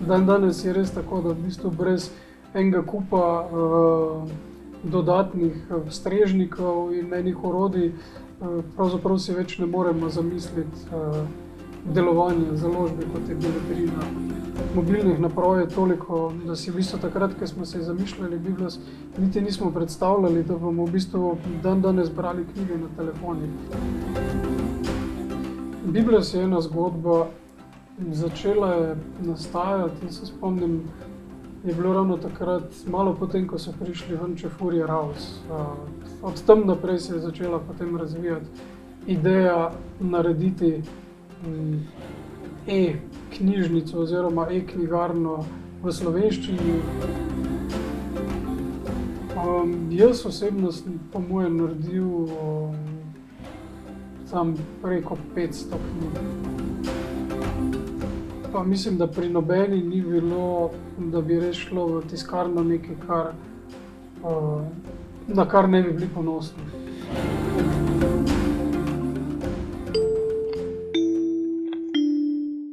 Danes je res tako, da v bistvu brez enega kupa dodatnih strežnikov in enih orodij pravzaprav si več ne moremo zamisliti delovanja založbe, kot je bila veterina. Mobilnih naprav je toliko, da si v bistvu takrat, ko smo se zamišljali Biblos, niti nismo predstavljali, da bomo v bistvu danes brali knjige na telefonih. Biblos je ena zgodba, začela je nastajati in se spomnim, je bilo ravno takrat, malo potem, ko so prišli ven Čefurje Raus. Od tam naprej se je začela potem razvijati ideja narediti e-knjižnico oziroma e-knjigarno v slovenščini. Jaz osebno sem po moje naredil tam preko 500 knjig. Pa mislim, da pri nobeni ni bilo, da bi res šlo v tiskarno nekaj, na kar ne bi bili ponosni.